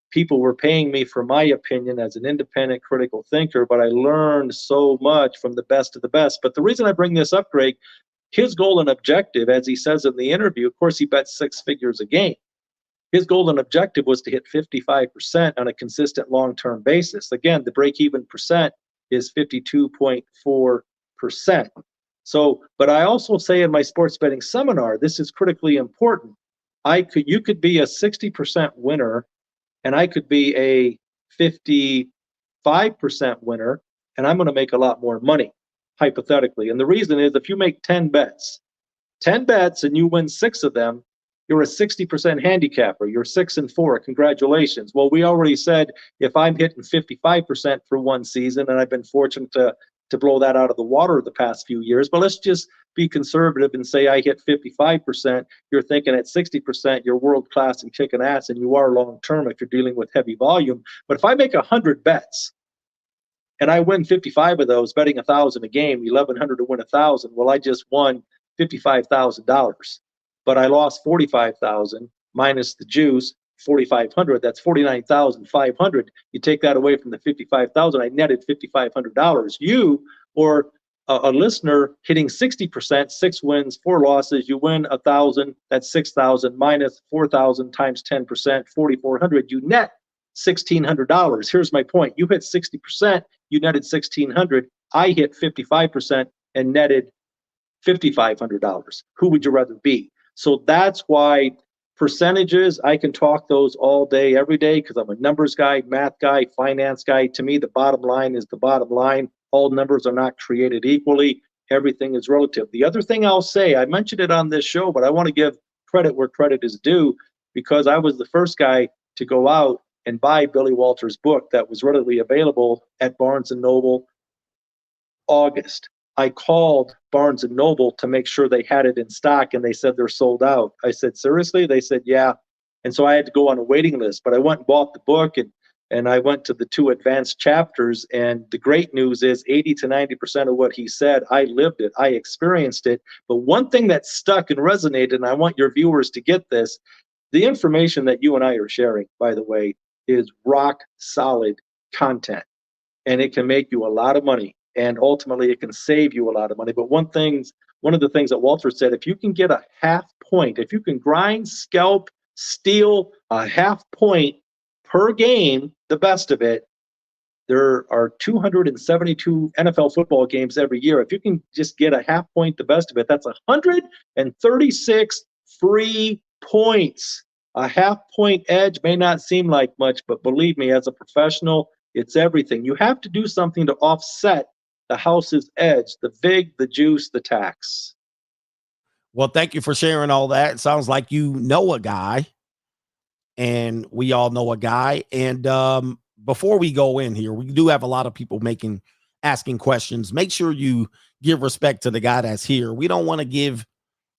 people were paying me for my opinion as an independent critical thinker, but I learned so much from the best of the best. But the reason I bring this up, Greg, his goal and objective, as he says in the interview, of course, he bets 6 figures a game. His goal and objective was to hit 55% on a consistent long-term basis. Again, the break-even percent is 52.4%. So, but I also say in my sports betting seminar, this is critically important. You could be a 60% winner and I could be a 55% winner, and I'm going to make a lot more money, hypothetically. And the reason is if you make 10 bets and you win 6 of them, you're a 60% handicapper. You're 6-4. Congratulations. Well, we already said if I'm hitting 55% for one season, and I've been fortunate to blow that out of the water the past few years, but let's just be conservative and say I hit 55%. You're thinking at 60%, you're world class and kicking ass, and you are long term if you're dealing with heavy volume. But if I make 100 bets and I win 55 of those, betting 1,000 a game, 1,100 to win 1,000, well, I just won $55,000, but I lost 45,000 minus the juice, 4,500. That's 49,500. You take that away from the 55,000, I netted $5,500. You or a listener hitting 60%, 6 wins, 4 losses, you win 1,000. That's 6,000 minus 4,000 times 10%, 4,400. You net $1,600. Here's my point: you hit 60%, you netted 1,600. I hit 55% and netted $5,500. Who would you rather be? So that's why percentages, I can talk those all day, every day, because I'm a numbers guy, math guy, finance guy. To me, the bottom line is the bottom line. All numbers are not created equally. Everything is relative. The other thing I'll say, I mentioned it on this show, but I want to give credit where credit is due, because I was the first guy to go out and buy Billy Walters' book that was readily available at Barnes & Noble August. I called Barnes & Noble to make sure they had it in stock, and they said they're sold out. I said, seriously? They said, yeah. And so I had to go on a waiting list, but I went and bought the book, and I went to the 2 advanced chapters. And the great news is 80 to 90% of what he said, I lived it, I experienced it. But one thing that stuck and resonated, and I want your viewers to get this, the information that you and I are sharing, by the way, is rock solid content, and it can make you a lot of money. And ultimately, it can save you a lot of money. But one of the things that Walter said, if you can get a half point, if you can grind, scalp, steal a half point per game, the best of it, there are 272 NFL football games every year. If you can just get a half point, the best of it, that's 136 free points. A half point edge may not seem like much, but believe me, as a professional, it's everything. You have to do something to offset the house's edge, the vig, the juice, the tax. Well, thank you for sharing all that. It sounds like you know a guy, and we all know a guy. And before we go in here, we do have a lot of people asking questions. Make sure you give respect to the guy that's here. We don't want to give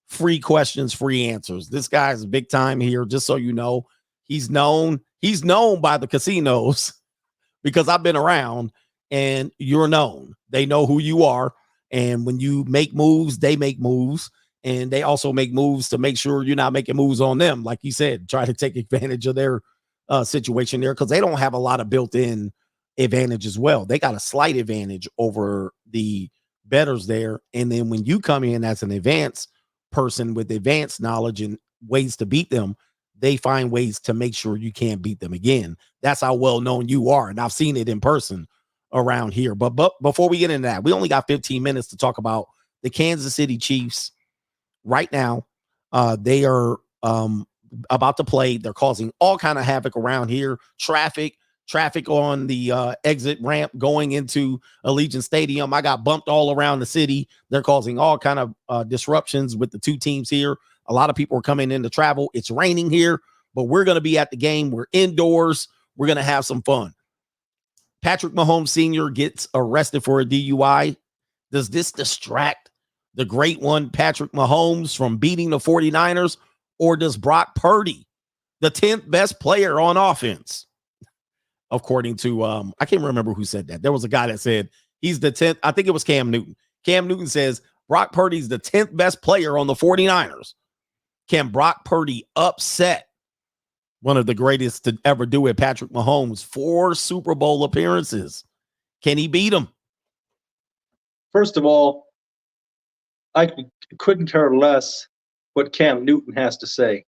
free questions, free answers. This guy's big time here, just so you know. He's known by the casinos because I've been around, and you're known. They know who you are. And when you make moves, they make moves. And they also make moves to make sure you're not making moves on them. Like you said, try to take advantage of their situation there, because they don't have a lot of built-in advantage as well. They got a slight advantage over the bettors there. And then when you come in as an advanced person with advanced knowledge and ways to beat them, they find ways to make sure you can't beat them again. That's how well known you are. And I've seen it in person around here. But before we get into that, we only got 15 minutes to talk about the Kansas City Chiefs right now. They are about to play. They're causing all kind of havoc around here. Traffic on the exit ramp going into Allegiant Stadium. I got bumped all around the city. They're causing all kind of disruptions with the 2 teams here. A lot of people are coming in to travel. It's raining here, but we're going to be at the game. We're indoors. We're going to have some fun. Patrick Mahomes Sr. gets arrested for a DUI. Does this distract the great one, Patrick Mahomes, from beating the 49ers? Or does Brock Purdy, the 10th best player on offense, according to, I can't remember who said that. There was a guy that said he's the 10th. I think it was Cam Newton. Cam Newton says Brock Purdy's the 10th best player on the 49ers. Can Brock Purdy upset one of the greatest to ever do it, Patrick Mahomes, 4 Super Bowl appearances? Can he beat him? First of all, I couldn't care less what Cam Newton has to say.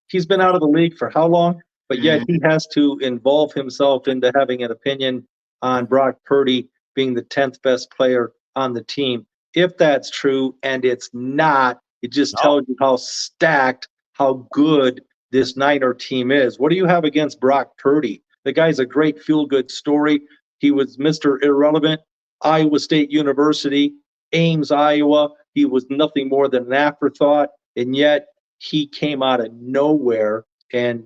He's been out of the league for how long? But yet he has to involve himself into having an opinion on Brock Purdy being the 10th best player on the team. If that's true, and it's not, it just tells you how stacked, how good this Niner team is. What do you have against Brock Purdy? The guy's a great feel-good story. He was Mr. Irrelevant, Iowa State University, Ames, Iowa. He was nothing more than an afterthought, and yet he came out of nowhere and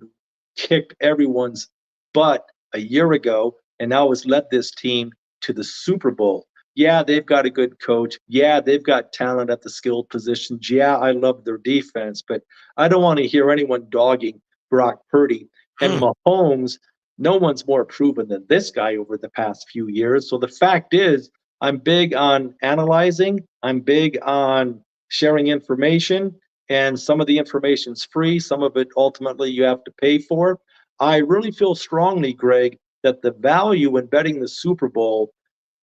kicked everyone's butt a year ago, and now has led this team to the Super Bowl. Yeah, they've got a good coach. Yeah, they've got talent at the skilled positions. Yeah, I love their defense, but I don't want to hear anyone dogging Brock Purdy. And Mahomes, no one's more proven than this guy over the past few years. So the fact is, I'm big on analyzing. I'm big on sharing information, and some of the information's free. Some of it ultimately you have to pay for. I really feel strongly, Greg, that the value in betting the Super Bowl,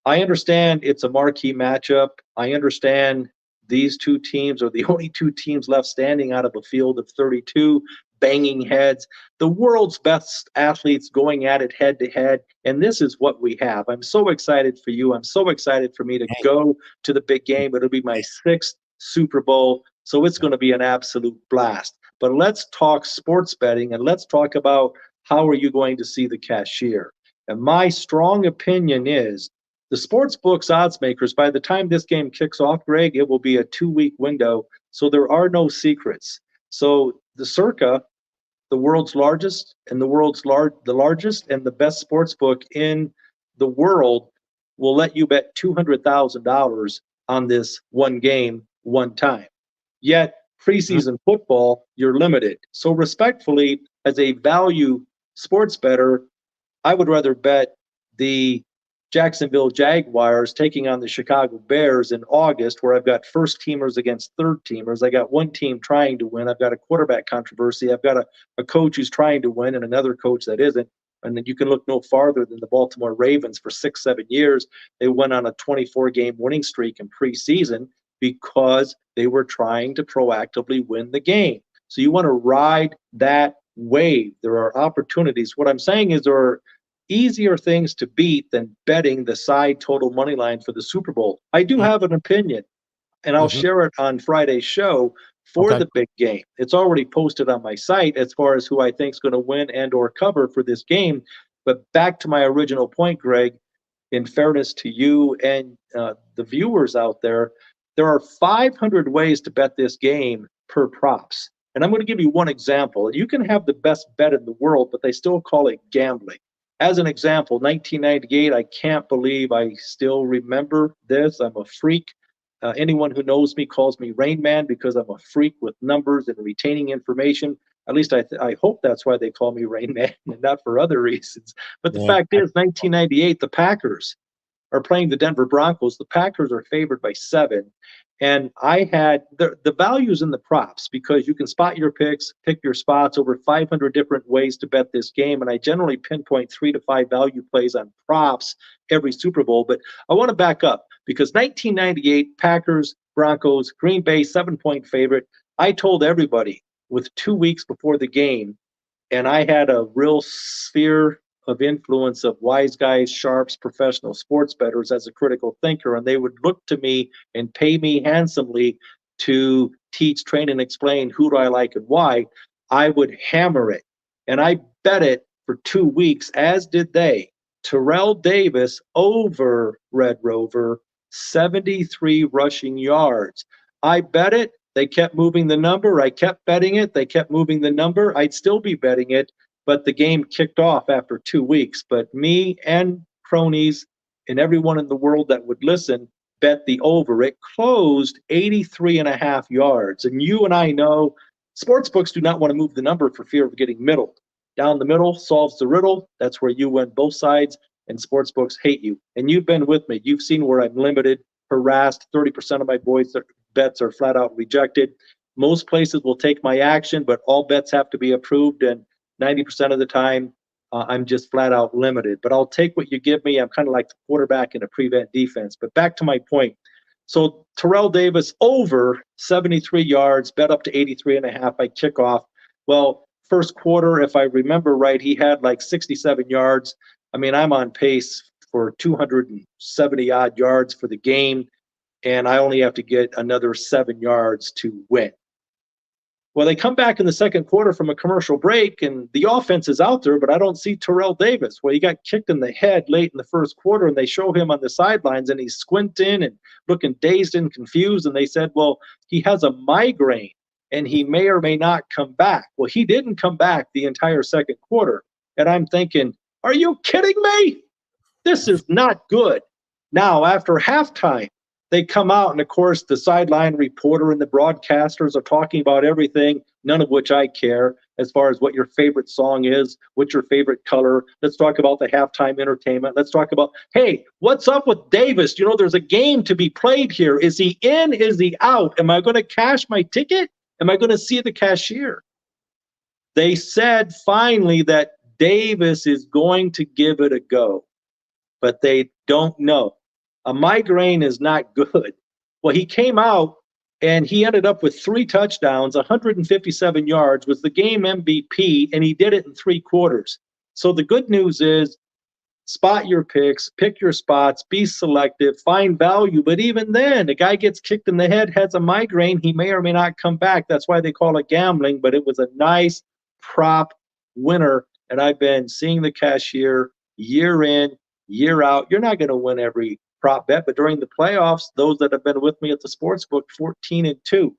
I understand it's a marquee matchup. I understand these two teams are the only two teams left standing out of a field of 32, banging heads, the world's best athletes going at it head to head. And this is what we have. I'm so excited for you. I'm so excited for me to go to the big game. It'll be my sixth Super Bowl. So it's going to be an absolute blast. But let's talk sports betting, and let's talk about how are you going to see the cashier. And my strong opinion is the sports books odds makers, by the time this game kicks off, Greg, it will be a 2-week window. So there are no secrets. So the Circa, the world's largest and the largest and the best sports book in the world, will let you bet $200,000 on this one game, one time. Yet preseason football, you're limited. So respectfully, as a value sports bettor, I would rather bet the Jacksonville Jaguars taking on the Chicago Bears in August, where I've got first teamers against third teamers. I got one team trying to win. I've got a quarterback controversy. I've got a coach who's trying to win and another coach that isn't. And then you can look no farther than the Baltimore Ravens for 6-7 years. They went on a 24-game winning streak in preseason because they were trying to proactively win the game. So you want to ride that wave. There are opportunities. What I'm saying is there are easier things to beat than betting the side total money line for the Super Bowl. I do have an opinion, and I'll share it on Friday's show for the big game. It's already posted on my site as far as who I think is going to win and or cover for this game. But back to my original point, Greg, in fairness to you and the viewers out there, there are 500 ways to bet this game per props. And I'm going to give you one example. You can have the best bet in the world, but they still call it gambling. As an example, 1998, I can't believe I still remember this. I'm a freak. Anyone who knows me calls me Rain Man because I'm a freak with numbers and retaining information. At least I hope that's why they call me Rain Man and not for other reasons. But the fact is, 1998, the Packers are playing the Denver Broncos. The Packers are favored by 7. And I had the values in the props because you can spot your picks, pick your spots, over 500 different ways to bet this game. And I generally pinpoint 3 to 5 value plays on props every Super Bowl. But I want to back up because 1998, Packers, Broncos, Green Bay, 7-point favorite. I told everybody with 2 weeks before the game, and I had a real sphere of influence of wise guys, sharps, professional sports bettors as a critical thinker, and they would look to me and pay me handsomely to teach, train, and explain who do I like and why. I would hammer it, and I bet it for 2 weeks, as did they. Terrell Davis over Red Rover, 73 rushing yards. I bet it. They kept moving the number. I kept betting it. They kept moving the number. I'd still be betting it. But the game kicked off after 2 weeks. But me and cronies and everyone in the world that would listen bet the over. It closed 83.5 yards. And you and I know sports books do not want to move the number for fear of getting middled. Down the middle solves the riddle. That's where you win both sides, and sports books hate you. And you've been with me. You've seen where I'm limited, harassed. 30% of my bets are flat out rejected. Most places will take my action, but all bets have to be approved. And 90% of the time, I'm just flat out limited. But I'll take what you give me. I'm kind of like the quarterback in a prevent defense. But back to my point. So Terrell Davis over 73 yards, bet up to 83.5 by kickoff. Well, first quarter, if I remember right, he had like 67 yards. I mean, I'm on pace for 270 odd yards for the game, and I only have to get another 7 yards to win. Well, they come back in the second quarter from a commercial break, and the offense is out there, but I don't see Terrell Davis. Well, he got kicked in the head late in the first quarter, and they show him on the sidelines, and he's squinting and looking dazed and confused. And they said, well, he has a migraine, and he may or may not come back. Well, he didn't come back the entire second quarter. And I'm thinking, are you kidding me? This is not good. Now, after halftime, they come out, and of course, the sideline reporter and the broadcasters are talking about everything, none of which I care, as far as what your favorite song is, what's your favorite color. Let's talk about the halftime entertainment. Let's talk about, hey, what's up with Davis? You know, there's a game to be played here. Is he in? Is he out? Am I going to cash my ticket? Am I going to see the cashier? They said finally that Davis is going to give it a go, but they don't know. A migraine is not good. Well, he came out and he ended up with 3 touchdowns, 157 yards, was the game MVP, and he did it in 3 quarters. So the good news is spot your picks, pick your spots, be selective, find value. But even then, a guy gets kicked in the head, has a migraine, he may or may not come back. That's why they call it gambling, but it was a nice prop winner. And I've been seeing the cashier year in, year out. You're not going to win every prop bet, but during the playoffs, those that have been with me at the sports book, 14-2.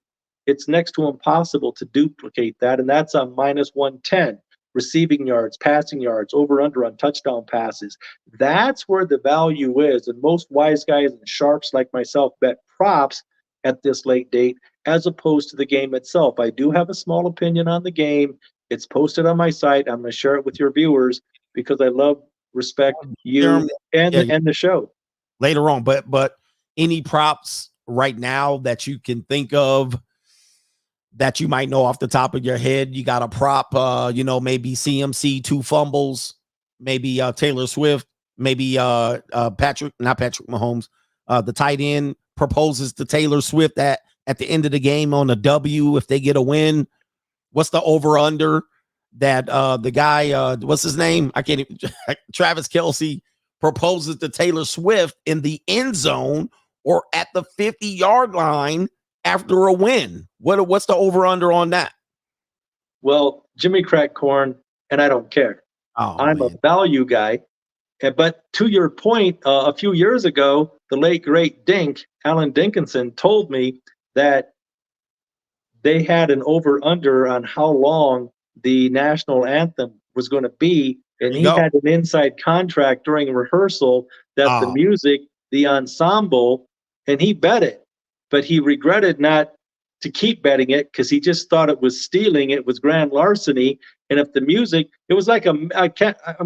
It's next to impossible to duplicate that, and that's on -110. Receiving yards, passing yards, over under on touchdown passes. That's where the value is, and most wise guys and sharps like myself bet props at this late date as opposed to the game itself. I do have a small opinion on the game. It's posted on my site. I'm going to share it with your viewers because I love, respect you and the show. Later on, but any props right now that you can think of that you might know off the top of your head? You got a prop, maybe CMC 2 fumbles, maybe Taylor Swift, maybe not Patrick Mahomes, the tight end proposes to Taylor Swift at the end of the game on a W if they get a win. What's the over under that the guy, what's his name? I can't even, Travis Kelce proposes to Taylor Swift in the end zone or at the 50-yard line after a win. What's the over-under on that? Well, Jimmy crack corn, and I don't care. I'm a value guy. But to your point, a few years ago, the late, great Dink, Alan Dinkinson, told me that they had an over-under on how long the national anthem was going to be. And he had an inside contract during rehearsal that the music, the ensemble, and he bet it. But he regretted not to keep betting it because he just thought it was stealing. It was grand larceny. And if the music, it was like I'm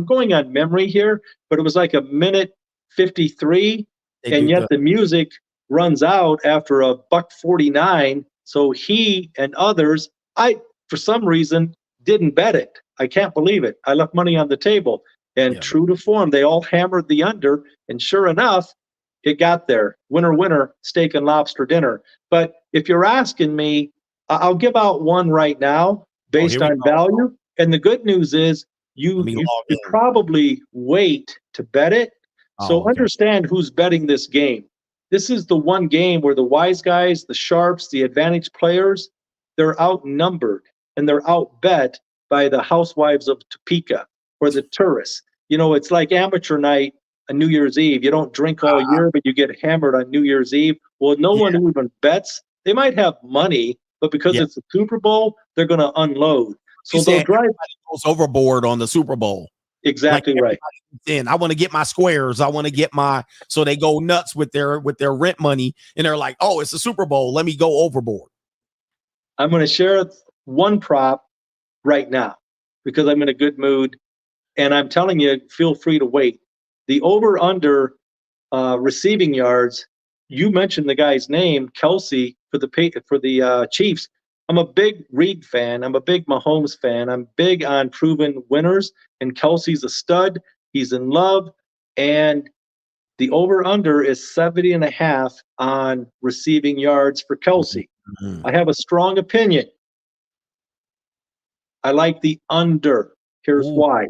going on memory here, but it was like a minute 53. And yet the music runs out after a $1.49. So he and others, for some reason, didn't bet it. I can't believe it. I left money on the table. And true to form, they all hammered the under. And sure enough, it got there. Winner, winner, steak and lobster dinner. But if you're asking me, I'll give out one right now based on value. And the good news is you probably wait to bet it. So understand who's betting this game. This is the one game where the wise guys, the sharps, the advantage players, they're outnumbered and they're outbet by the housewives of Topeka or the tourists. You know, it's like amateur night on New Year's Eve. You don't drink all year, but you get hammered on New Year's Eve. Well, no one who even bets. They might have money, but because it's the Super Bowl, they're going to unload. So they'll drive goes overboard on the Super Bowl. Exactly right. And I want to get my squares. I want to get my, so they go nuts with their rent money, and they're like, oh, it's a Super Bowl. Let me go overboard. I'm going to share one prop right now because I'm in a good mood, and I'm telling you, feel free to wait. The over/under receiving yards. You mentioned the guy's name, Kelce, for the Chiefs. I'm a big Reed fan. I'm a big Mahomes fan. I'm big on proven winners, and Kelce's a stud. He's in love, and the over/under is 70.5 on receiving yards for Kelce. Mm-hmm. I have a strong opinion. I like the under. Here's why.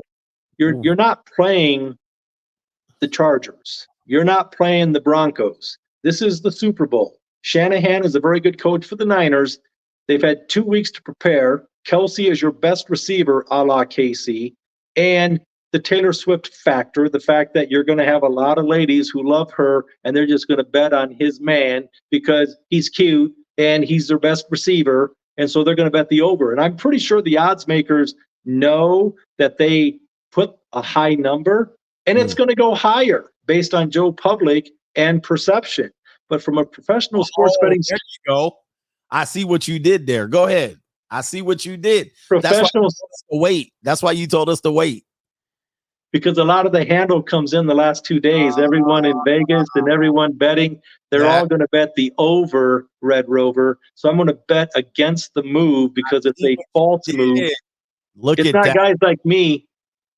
You're not playing the Chargers. You're not playing the Broncos. This is the Super Bowl. Shanahan is a very good coach for the Niners. They've had 2 weeks to prepare. Kelsey is your best receiver, a la KC. And the Taylor Swift factor, the fact that you're going to have a lot of ladies who love her and they're just going to bet on his man because he's cute and he's their best receiver. And so they're going to bet the over. And I'm pretty sure the odds makers know that they put a high number and it's going to go higher based on Joe Public and perception. But from a professional sports betting, there you go. I see what you did there. Go ahead. I see what you did. Professional. That's why you told us to wait. Because a lot of the handle comes in the last 2 days. Everyone in Vegas and everyone betting, they're all going to bet the over, Red Rover. So I'm going to bet against the move because it's a false move. It's not guys like me.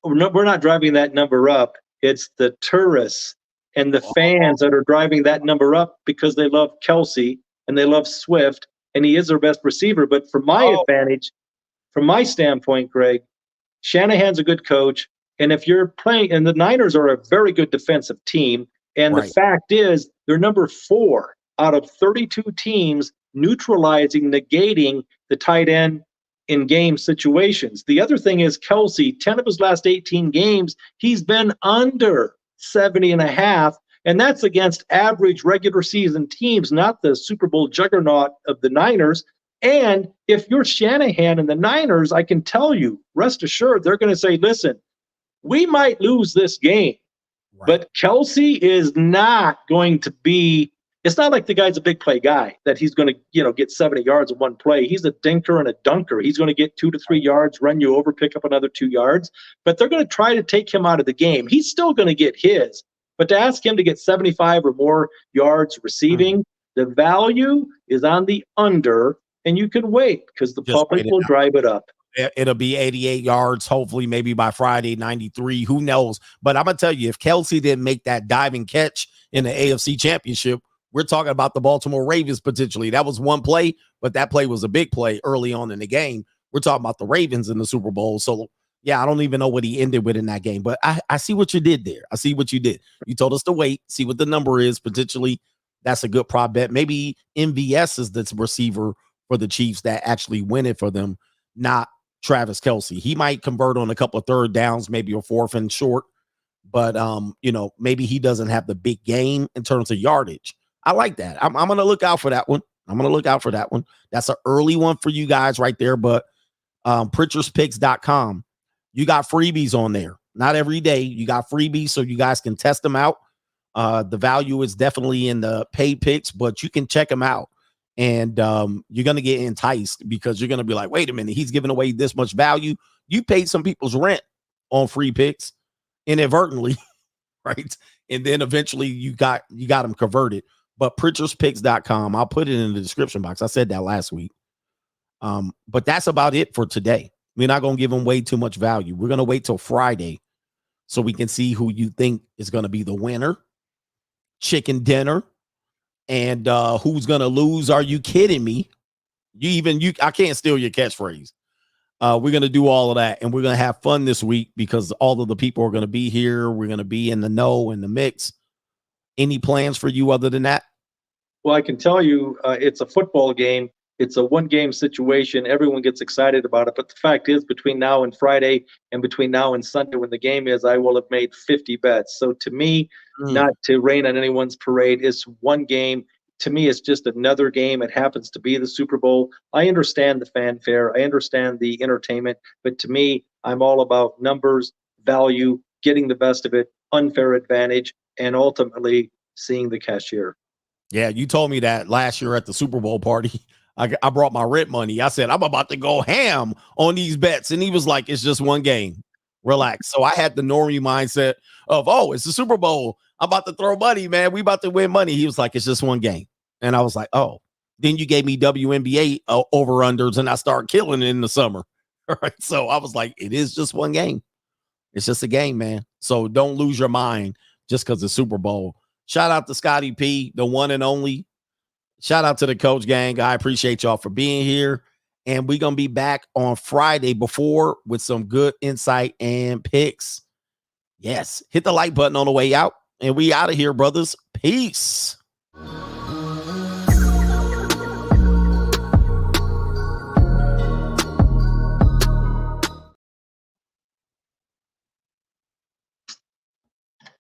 We're not driving that number up. It's the tourists and the fans that are driving that number up because they love Kelsey and they love Swift, and he is their best receiver. But from my advantage, from my standpoint, Greg, Shanahan's a good coach. And if you're playing, and the Niners are a very good defensive team, and the fact is they're number 4 out of 32 teams neutralizing, negating the tight end in game situations. The other thing is Kelsey, 10 of his last 18 games, he's been under 70.5, and that's against average regular season teams, not the Super Bowl juggernaut of the Niners. And if you're Shanahan and the Niners, I can tell you, rest assured, they're going to say, listen, we might lose this game, but Kelsey is not going to be, it's not like the guy's a big play guy that he's going to, get 70 yards in one play. He's a dinker and a dunker. He's going to get 2 to 3 yards, run you over, pick up another 2 yards, but they're going to try to take him out of the game. He's still going to get his, but to ask him to get 75 or more yards receiving, the value is on the under, and you can wait because the public will drive it up. It'll be 88 yards, hopefully, maybe by Friday, 93. Who knows? But I'm going to tell you, if Kelsey didn't make that diving catch in the AFC Championship, we're talking about the Baltimore Ravens potentially. That was one play, but that play was a big play early on in the game. We're talking about the Ravens in the Super Bowl. So, yeah, I don't even know what he ended with in that game. But I see what you did there. I see what you did. You told us to wait, see what the number is. Potentially, that's a good prop bet. Maybe MVS is the receiver for the Chiefs that actually win it for them, not Travis Kelsey. He might convert on a couple of third downs, maybe a 4th and short, but maybe he doesn't have the big game in terms of yardage. I like that. I'm going to look out for that one. That's an early one for you guys right there, but pritchardspicks.com, you got freebies on there. Not every day. You got freebies so you guys can test them out. The value is definitely in the paid picks, but you can check them out. And you're going to get enticed because you're going to be like, wait a minute, he's giving away this much value. You paid some people's rent on free picks inadvertently, right? And then eventually you got them converted. But pritchardspicks.com, I'll put it in the description box. I said that last week. But that's about it for today. We're not going to give them way too much value. We're going to wait till Friday so we can see who you think is going to be the winner. Chicken dinner. And who's gonna lose? Are you kidding me? I can't steal your catchphrase. We're gonna do all of that, and we're gonna have fun this week because all of the people are gonna be here. We're gonna be in the know, in the mix. Any plans for you other than that? Well, I can tell you, it's a football game. It's a one-game situation. Everyone gets excited about it. But the fact is, between now and Friday and between now and Sunday when the game is, I will have made 50 bets. So to me, not to rain on anyone's parade, it's one game. To me, it's just another game. It happens to be the Super Bowl. I understand the fanfare. I understand the entertainment. But to me, I'm all about numbers, value, getting the best of it, unfair advantage, and ultimately seeing the cashier. Yeah, you told me that last year at the Super Bowl party. I brought my rent money. I said, I'm about to go ham on these bets. And he was like, it's just one game. Relax. So I had the normie mindset of, it's the Super Bowl. I'm about to throw money, man. We about to win money. He was like, it's just one game. And I was like, oh. Then you gave me WNBA over-unders, and I started killing it in the summer. All right. So I was like, it is just one game. It's just a game, man. So don't lose your mind just because it's Super Bowl. Shout out to Scotty P, the one and only. Shout out to the Coach Gang. I appreciate y'all for being here. And we're going to be back on Friday before with some good insight and picks. Yes. Hit the like button on the way out. And we out of here, brothers. Peace.